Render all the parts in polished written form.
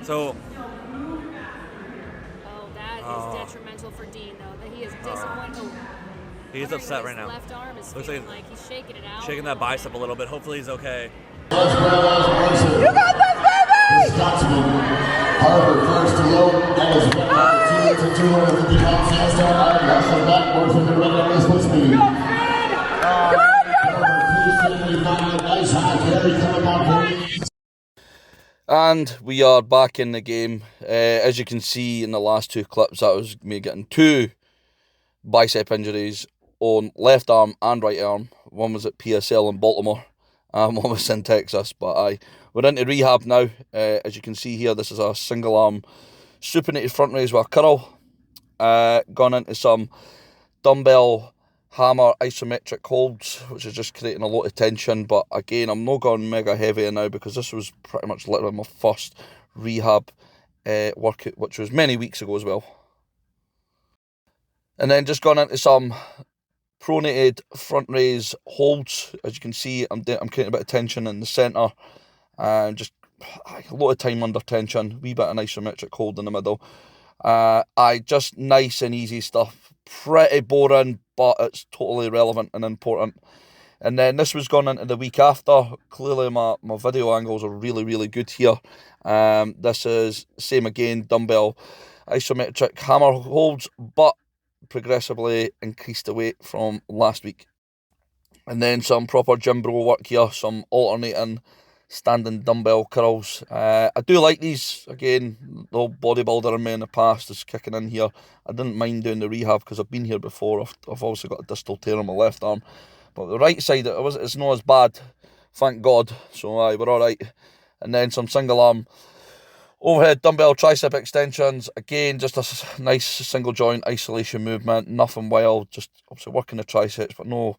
So, Oh, that is detrimental for Dean, though. That he is disappointed. he's upset right His now. left arm is Looks feeling like he's shaking it out. Shaking that bicep a little bit. Hopefully he's okay. You got this, baby! Scotsman, Harvard first to low, that is 250 pounds handstand iron wrestling backwards with the regular split speed. Nice high carry coming out very. And we are back in the game. As you can see in the last two clips, that was me getting two bicep injuries on left arm and right arm. One was at PSL in Baltimore, and one was in Texas. But we're into rehab now. As you can see here, this is a single arm supinated front raise with a curl. Gone into some dumbbell hammer isometric holds, which is just creating a lot of tension. But again, I'm not going mega heavy now because this was pretty much literally my first rehab workout, which was many weeks ago as well. And then just gone into some pronated front raise holds. As you can see, I'm creating a bit of tension in the centre, and just a lot of time under tension. Wee bit of an isometric hold in the middle. Just nice and easy stuff. Pretty boring, but it's totally relevant and important. And then this was gone into the week after. Clearly my video angles are really, really good here. This is same again, dumbbell isometric hammer holds, but progressively increased the weight from last week. And then some proper gym bro work here, some alternating standing dumbbell curls. I do like these. Again, the old bodybuilder in me in the past is kicking in here. I didn't mind doing the rehab because I've been here before. I've obviously got a distal tear on my left arm, but the right side it's not as bad, thank God. So we're all right. And then some single arm overhead dumbbell tricep extensions. Again, just a nice single joint isolation movement. Nothing wild. Just obviously working the triceps, but no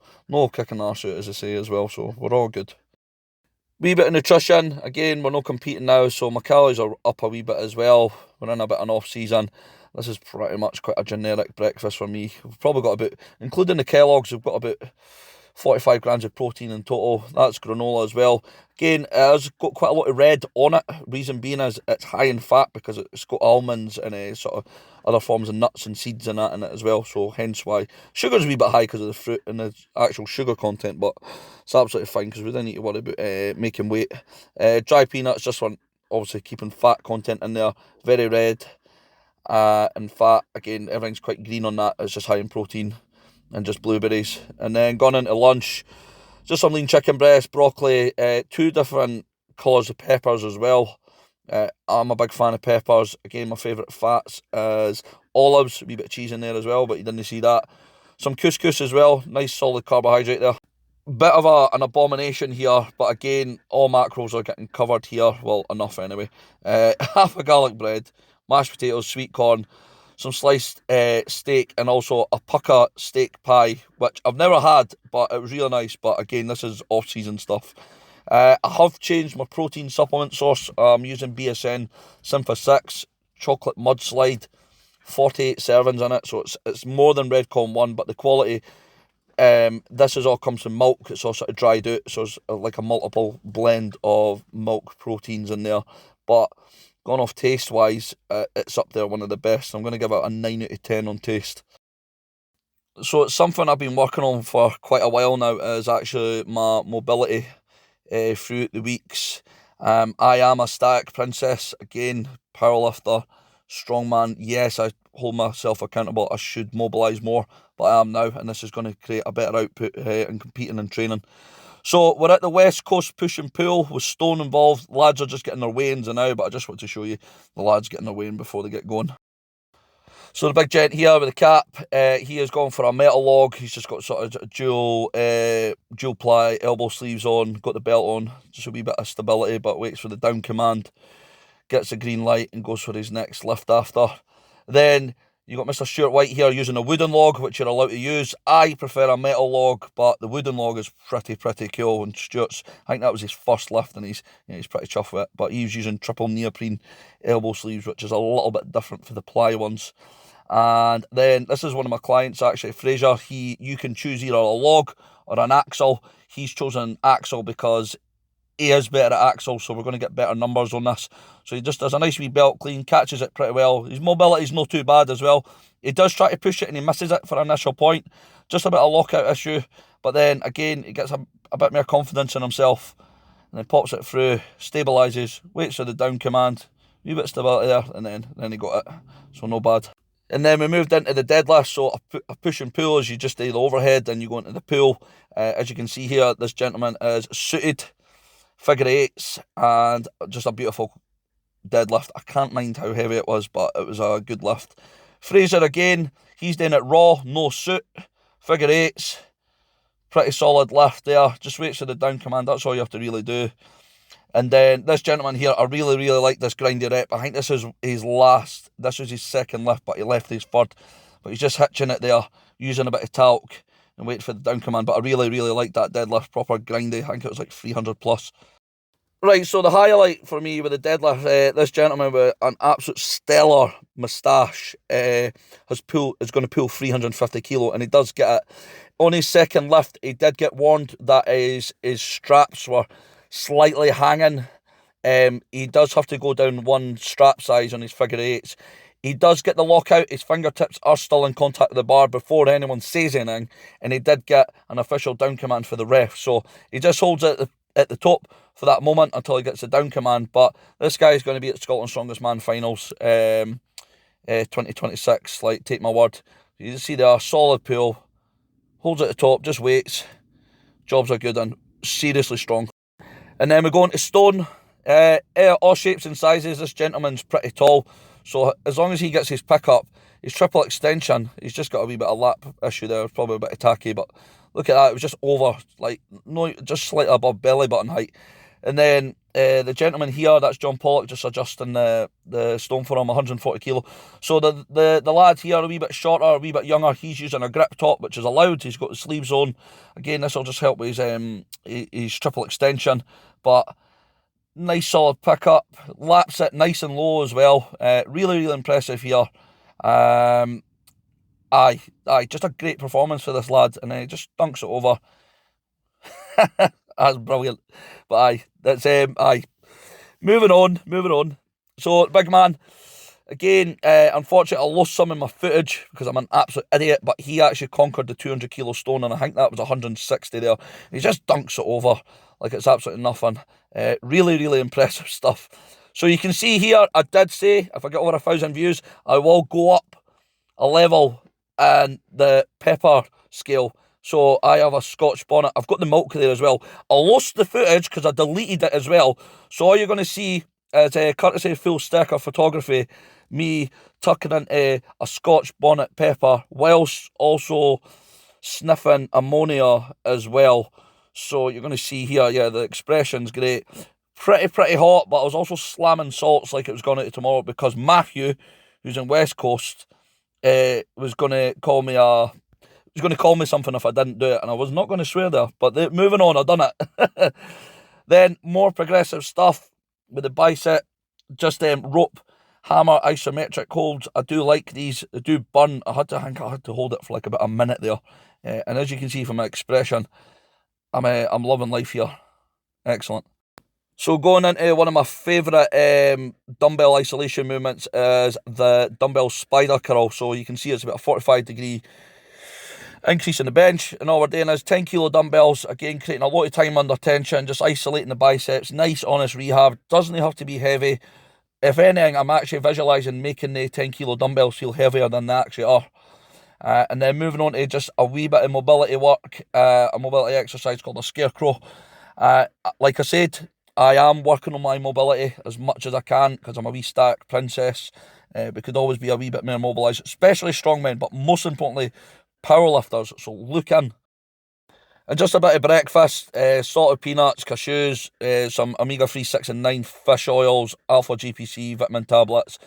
kicking arse out, as I say as well. So we're all good. Wee bit of nutrition. Again, we're not competing now, so my calories are up a wee bit as well. We're in a bit of an off season. This is pretty much quite a generic breakfast for me. We've probably got about, including the Kellogg's, we've got about 45 grams of protein in total. That's granola as well. Again, it's got quite a lot of red on it. Reason being is it's high in fat because it's got almonds and sort of other forms of nuts and seeds in it as well. So hence why sugar's a wee bit high because of the fruit and the actual sugar content. But it's absolutely fine because we don't need to worry about making weight. Dry peanuts, just for obviously keeping fat content in there. Very red and fat. Again, everything's quite green on that. It's just high in protein. And just blueberries. And then gone into lunch, just some lean chicken breast, broccoli, two different colours of peppers as well. I'm a big fan of peppers. Again, my favourite fats is olives, a wee bit of cheese in there as well, but you didn't see that. Some couscous as well, nice solid carbohydrate there. Bit of an abomination here, but again, all macros are getting covered here. Well, enough anyway. Half a garlic bread, mashed potatoes, sweet corn, some sliced steak, and also a pucka steak pie, which I've never had, but it was really nice. But again, this is off-season stuff. I have changed my protein supplement source. I'm using BSN Sympha 6 chocolate mudslide, 48 servings in it, so it's more than Redcon 1, but the quality, this is all comes from milk. It's all sort of dried out, so it's like a multiple blend of milk proteins in there. But gone off taste wise, it's up there, one of the best. I'm going to give it a 9 out of 10 on taste. So it's something I've been working on for quite a while now, is actually my mobility throughout the weeks. I am a static princess, again, powerlifter, strongman. Yes, I hold myself accountable. I should mobilise more, but I am now, and this is going to create a better output in competing and training. So we're at the West Coast push and pull with Stone involved. Lads are just getting their weigh-ins now, but I just want to show you the lads getting their weigh-in before they get going. So the big gent here with the cap, he has gone for a metal log. He's just got sort of dual ply elbow sleeves on, got the belt on, just a wee bit of stability, but waits for the down command, gets the green light and goes for his next lift after. Then you got Mr. Stuart White here using a wooden log, which you're allowed to use. I prefer a metal log, but the wooden log is pretty cool. And Stuart's, I think that was his first lift, and he's pretty chuffed with it. But he's using triple neoprene elbow sleeves, which is a little bit different for the ply ones. And then this is one of my clients, actually, Fraser. You can choose either a log or an axle. He's chosen axle because he is better at axle, so we're going to get better numbers on this. So he just does a nice wee belt clean, catches it pretty well. His mobility's not too bad as well. He does try to push it and he misses it for an initial point. Just a bit of lockout issue. But then, again, he gets a bit more confidence in himself. And then pops it through, stabilises, waits for the down command. A wee bit of stability there, and then he got it. So no bad. And then we moved into the deadlift, so a push and pull is you just do the overhead and you go into the pull. As you can see here, this gentleman is suited, figure eights, and just a beautiful deadlift. I can't mind how heavy it was, but it was a good lift. Fraser again, he's doing it raw, no suit, figure eights, pretty solid lift there. Just waits for the down command, that's all you have to really do. And then this gentleman here, I really, really like this grindy rep. I think this is his last, this was his second lift, but he left his third. But he's just hitching it there, using a bit of talc and wait for the down command. But I really, really like that deadlift, proper grindy. I think it was like 300 plus. Right, so the highlight for me with the deadlift, this gentleman with an absolute stellar moustache is going to pull 350 kilo, and he does get it. On his second lift, he did get warned that his straps were slightly hanging. He does have to go down one strap size on his figure eights. He does get the lockout. His fingertips are still in contact with the bar before anyone says anything, and he did get an official down command for the ref. So he just holds it at the top for that moment until he gets the down command. But this guy is going to be at Scotland's Strongest Man finals 2026. Like, take my word. You see there, solid pull, holds it at the top, just waits. Jobs are good and seriously strong. And then we go on to stone. All shapes and sizes. This gentleman's pretty tall, so as long as he gets his pick up, his triple extension, he's just got a wee bit of lap issue there, probably a bit of tacky, but look at that, it was just over, like, no, just slightly above belly button height. And then the gentleman here, that's John Pollock, just adjusting the stone for him, 140 kilo. So the lad here, a wee bit shorter, a wee bit younger, he's using a grip top, which is allowed. He's got the sleeves on. Again, this will just help with his triple extension. But nice solid pickup, laps it nice and low as well. Really, really impressive here. Just a great performance for this lad, and then he just dunks it over. That's brilliant. But moving on. So, big man, again, unfortunately, I lost some in my footage because I'm an absolute idiot, but he actually conquered the 200 kilo stone, and I think that was 160 there. He just dunks it over like it's absolutely nothing. Really, really impressive stuff. So you can see here, I did say, if I get over 1,000 views, I will go up a level in the pepper scale. So I have a Scotch bonnet. I've got the milk there as well. I lost the footage because I deleted it as well. So all you're going to see is courtesy of Full Sticker Photography, me tucking into a Scotch bonnet pepper whilst also sniffing ammonia as well. So you're going to see here, yeah, the expression's great. Pretty hot, but I was also slamming salts like it was going to tomorrow because Matthew, who's in West Coast, was going to call me something if I didn't do it, and I was not going to swear there. But moving on, I've done it. Then more progressive stuff with the bicep, just rope hammer isometric holds. I do like these. They do burn. I think I had to hold it for like about a minute there, and as you can see from my expression, I'm loving life here. Excellent. So going into one of my favourite dumbbell isolation movements is the dumbbell spider curl. So you can see it's about a 45-degree increase in the bench, and all we're doing is 10 kilo dumbbells, again creating a lot of time under tension, just isolating the biceps. Nice honest rehab, doesn't have to be heavy. If anything, I'm actually visualising making the 10 kilo dumbbells feel heavier than they actually are. And then moving on to just a wee bit of mobility work, a mobility exercise called a scarecrow. Like I said, I am working on my mobility as much as I can because I'm a wee stack princess. We could always be a wee bit more mobilised, especially strongmen, but most importantly, powerlifters. So look in. And just a bit of breakfast, salted peanuts, cashews, some omega-3 6 and 9 fish oils, alpha GPC, vitamin tablets,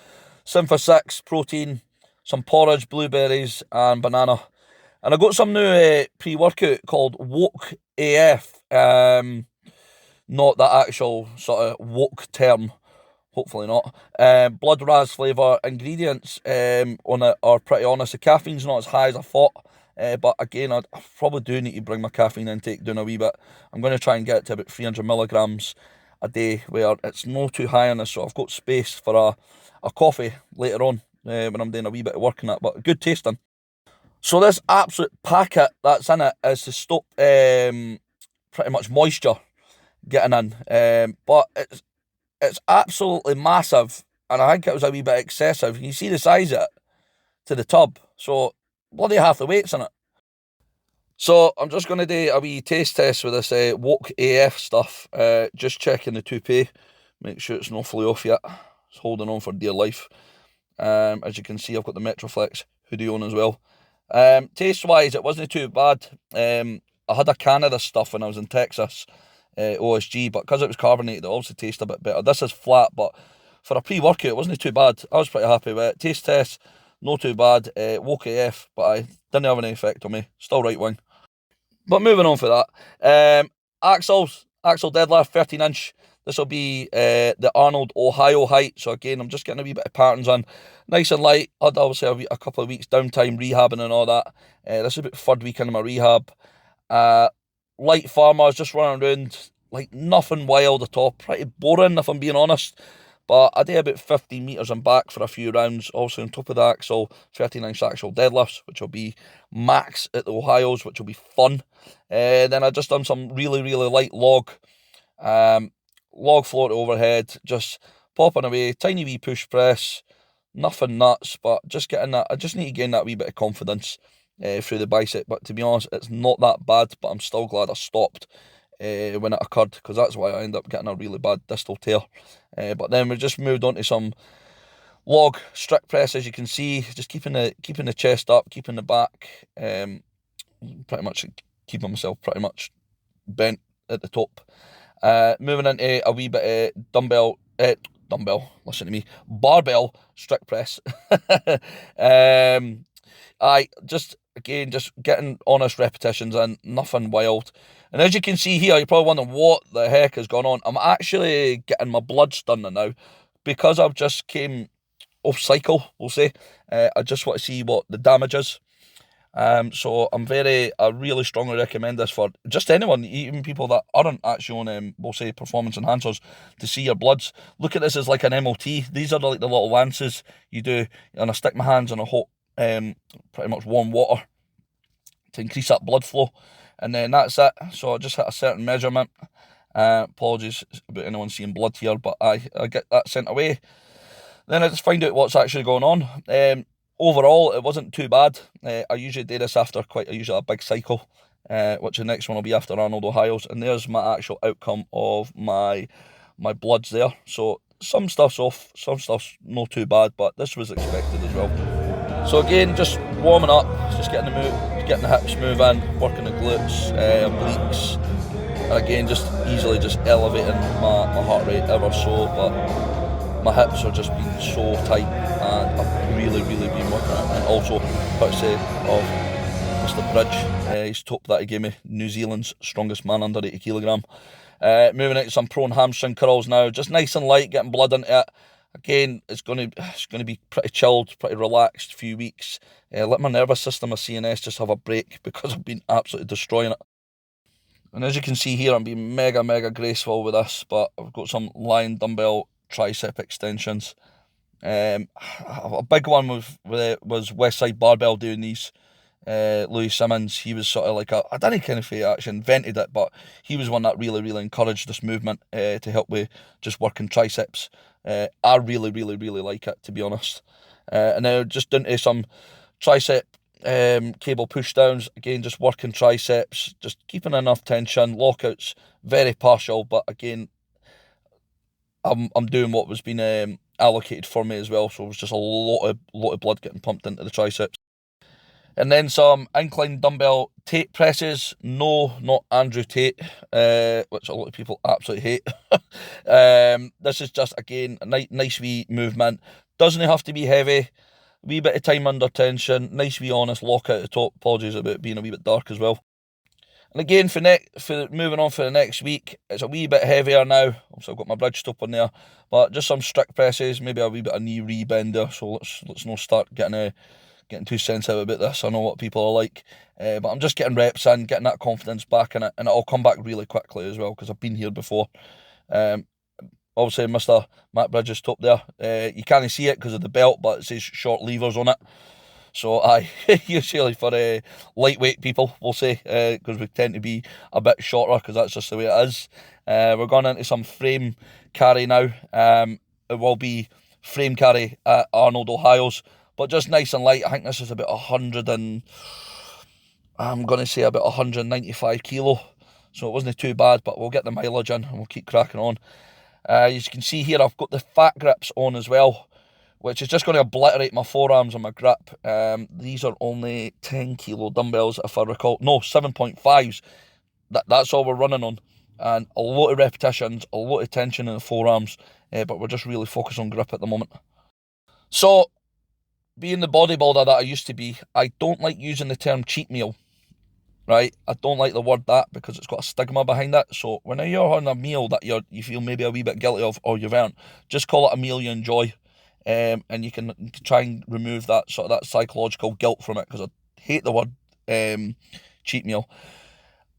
Syntha 6 protein, some porridge, blueberries and banana. And I got some new pre-workout called Woke AF. Not that actual sort of woke term, hopefully not. Blood ras flavour. Ingredients on it are pretty honest. The caffeine's not as high as I thought. But again, I probably do need to bring my caffeine intake down a wee bit. I'm going to try and get it to about 300 milligrams a day, where it's not too high on this, so I've got space for a coffee later on when I'm doing a wee bit of work on that, but good tasting. So this absolute packet that's in it is to stop pretty much moisture getting in, but it's absolutely massive, and I think it was a wee bit excessive. You see the size of it to the tub, so bloody half the weight's in it. So I'm just going to do a wee taste test with this Woke AF stuff, just checking the toupee, make sure it's not fully off yet. It's holding on for dear life. As you can see, I've got the Metroflex hoodie on as well. Taste wise, it wasn't too bad. I had a can of this stuff when I was in Texas, OSG, but because it was carbonated, it also tastes a bit better. This is flat, but for a pre-workout, it wasn't too bad. I was pretty happy with it. Taste test, not too bad. Woke AF, but I didn't have any effect on me. Still right wing. But moving on for that, axle deadlift 13-inch. This will be the Arnold Ohio height. So again, I'm just getting a wee bit of patterns on. Nice and light. I had obviously a couple of weeks downtime rehabbing and all that. This is about third weekend of my rehab. Light farmers, just running around, like nothing wild at all. Pretty boring if I'm being honest. But I did about 15 metres and back for a few rounds. Also on top of the axle, 13-inch axle deadlifts, which will be max at the Ohio's, which will be fun. Then I just done some really, really light log float overhead, just popping away, tiny wee push press, nothing nuts, but just getting that. I just need to gain that wee bit of confidence through the bicep. But to be honest, it's not that bad, but I'm still glad I stopped when it occurred, because that's why I ended up getting a really bad distal tear. But then we just moved on to some log strict press, as you can see, just keeping the chest up, keeping the back, pretty much keeping myself pretty much bent at the top. Moving into a wee bit of listen to me, barbell strict press. I just getting honest repetitions and nothing wild. And as you can see here, you're probably wondering what the heck has gone on. I'm actually getting my bloods done now, because I've just came off cycle, we'll say. I just want to see what the damage is. So I really strongly recommend this for just anyone, even people that aren't actually on, we'll say, performance enhancers, to see your bloods. Look at this as like an MOT. These are like the little lances you do, and I stick my hands in a hot, pretty much warm water to increase that blood flow, and then that's it. So I just hit a certain measurement. Apologies about anyone seeing blood here, but I get that sent away. Then I just find out what's actually going on. Overall, it wasn't too bad. I usually do this after usually a big cycle, which the next one will be after Arnold Ohio's, and there's my actual outcome of my bloods there. So some stuff's off, some stuff's not too bad, but this was expected as well. So again, just warming up, just getting the hips moving, working the glutes, obliques. Again, just easily just elevating my heart rate ever so, but my hips are just being so tight, and I've really, really been working on it. And also, courtesy of Mr. Bridge, he's top that he gave me, New Zealand's strongest man under 80 kilogram. Moving into some prone hamstring curls now, just nice and light, getting blood into it. Again, it's going to be pretty chilled, pretty relaxed few weeks. Let my nervous system, my CNS, just have a break, because I've been absolutely destroying it. And as you can see here, I'm being mega, mega graceful with this, but I've got some lying dumbbell tricep extensions. A big one was Westside Barbell doing these. Louis Simmons, he was sort of like I don't kind of actually invented it, but he was one that really, really encouraged this movement to help with just working triceps. I really, really, really like it, to be honest. And now just into some tricep cable push downs, again just working triceps, just keeping enough tension. Lockouts very partial, but again I'm doing what was being allocated for me as well, so it was just a lot of blood getting pumped into the triceps. And then some incline dumbbell Tate presses. No, not Andrew Tate, which a lot of people absolutely hate. This is just, again, a nice wee movement. Doesn't have to be heavy. Wee bit of time under tension. Nice wee honest lockout at the top. Apologies about being a wee bit dark as well. And again, for moving on for the next week, it's a wee bit heavier now. Also, I've got my bridge stop on there, but just some strict presses, maybe a wee bit of knee rebender. So let's not start getting getting too sensitive about this. I know what people are like. But I'm just getting reps in, getting that confidence back in it, and it'll come back really quickly as well, because I've been here before. Obviously, Mr. Matt Bridges top there. You can't see it because of the belt, but it says short levers on it. So usually for lightweight people, we'll say, because we tend to be a bit shorter, because that's just the way it is. We're going into some frame carry now. It will be frame carry at Arnold, Ohio's, but just nice and light. I think this is about 195 kilo. So it wasn't too bad, but we'll get the mileage in and we'll keep cracking on. As you can see here, I've got the fat grips on as well, which is just going to obliterate my forearms and my grip. These are only 10 kilo dumbbells, if I recall. No, 7.5s. That's all we're running on. And a lot of repetitions, a lot of tension in the forearms, but we're just really focused on grip at the moment. So, being the bodybuilder that I used to be, I don't like using the term cheat meal, right? I don't like the word that, because it's got a stigma behind it. So when you're on a meal that you feel maybe a wee bit guilty of, or you've earned, just call it a meal you enjoy, and you can try and remove that sort of that psychological guilt from it, because I hate the word cheat meal.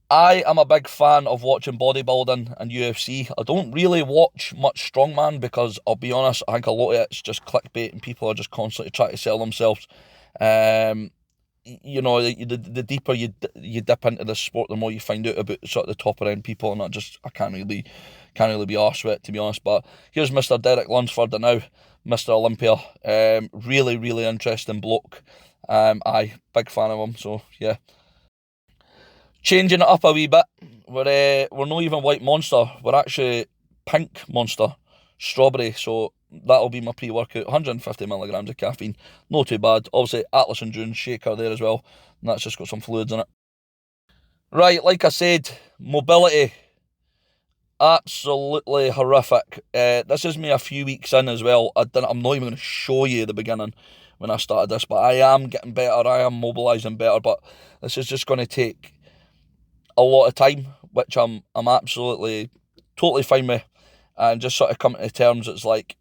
I am a big fan of watching bodybuilding and UFC. I don't really watch much strongman, because I'll be honest, I think a lot of it's just clickbait and people are just constantly trying to sell themselves. You know, the deeper you dip into this sport, the more you find out about sort of the top end people, and I can't really be arsed with it, to be honest. But here's Mr. Derek Lunsford now, Mr. Olympia. Really, really interesting bloke. Big fan of him. So yeah. Changing it up a wee bit, we're not even white monster, we're actually pink monster, strawberry, so that'll be my pre-workout, 150 milligrams of caffeine, not too bad. Obviously Atlas Endurance shaker there as well, and that's just got some fluids in it. Right, like I said, mobility, absolutely horrific. This is me a few weeks in as well. I'm not even going to show you the beginning when I started this, but I am getting better, I am mobilising better, but this is just going to take a lot of time, which I'm absolutely totally fine with, and just sort of coming to terms. It's like,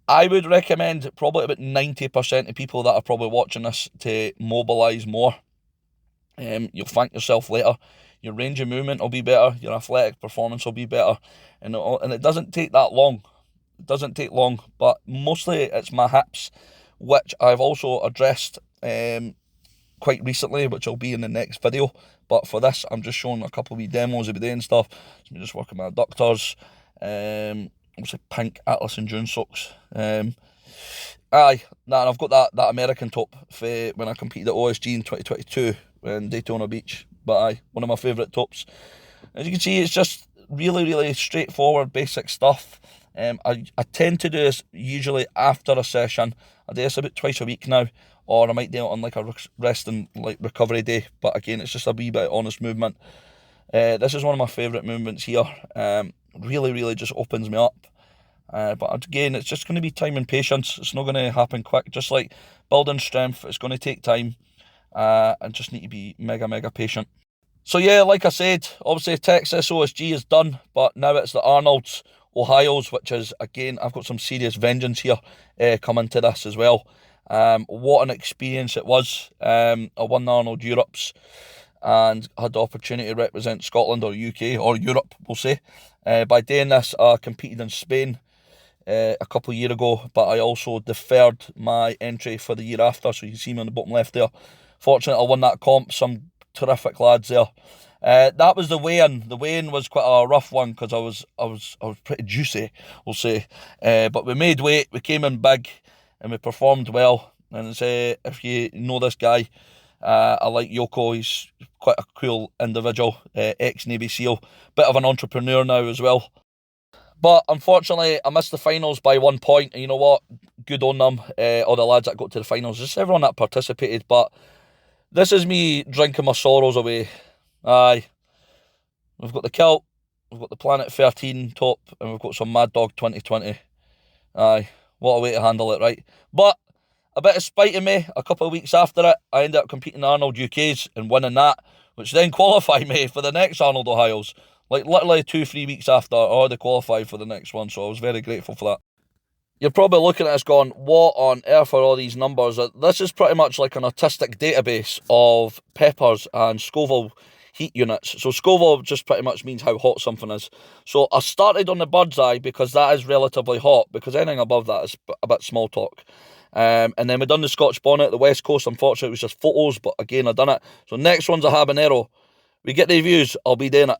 I would recommend probably about 90% of people that are probably watching this to mobilise more. You'll thank yourself later. Your range of movement will be better, your athletic performance will be better, and it doesn't take that long. It doesn't take long, but mostly it's my hips, which I've also addressed quite recently, which will be in the next video. But for this, I'm just showing a couple of wee demos of the day and stuff. So I'm just working my adductors. Obviously pink Atlas Endurance socks. And I've got that American top for when I competed at OSG in 2022 in Daytona Beach. But one of my favourite tops. As you can see, it's just really, really straightforward, basic stuff. I tend to do this usually after a session. I do this about twice a week now, or I might do it on like a rest and like recovery day. But again, it's just a wee bit of honest movement. This is one of my favourite movements here. Really, really just opens me up. But again, it's just going to be time and patience. It's not going to happen quick. Just like building strength, it's going to take time. And just need to be mega, mega patient. So yeah, like I said, obviously Texas OSG is done, but now it's the Arnold's, Ohio's, which is, again, I've got some serious vengeance here coming to this as well. What an experience it was. I won the Arnold Europes and had the opportunity to represent Scotland or UK or Europe, we'll say. By doing this, I competed in Spain a couple of years ago, but I also deferred my entry for the year after, so you can see me on the bottom left there. Fortunately, I won that comp, some terrific lads there. That was the weigh-in. The weigh-in was quite a rough one because I was pretty juicy, we'll say. But we made weight, we came in big, and we performed well. And if you know this guy, I like Yoko. He's quite a cool individual, ex-Navy SEAL, bit of an entrepreneur now as well. But unfortunately, I missed the finals by 1 point. And you know what? Good on them, all the lads that got to the finals, just everyone that participated. But this is me drinking my sorrows away. Aye. We've got the kilt, we've got the Planet 13 top, and we've got some Mad Dog 2020. Aye. What a way to handle it, right? But a bit of spite in me, a couple of weeks after it, I ended up competing in Arnold UK's and winning that, which then qualified me for the next Arnold Ohio's. Like literally 2-3 weeks after, I already qualified for the next one, so I was very grateful for that. you're probably looking at us going, what on earth are all these numbers? This is pretty much like an artistic database of peppers and Scoville heat units. So Scoville just pretty much means how hot something is. So I started on the bird's eye because that is relatively hot, because anything above that is a bit small talk. And then we done the Scotch bonnet. The West Coast, unfortunately, it was just photos, but again, I done it. So next one's a habanero. We get the reviews, I'll be doing it.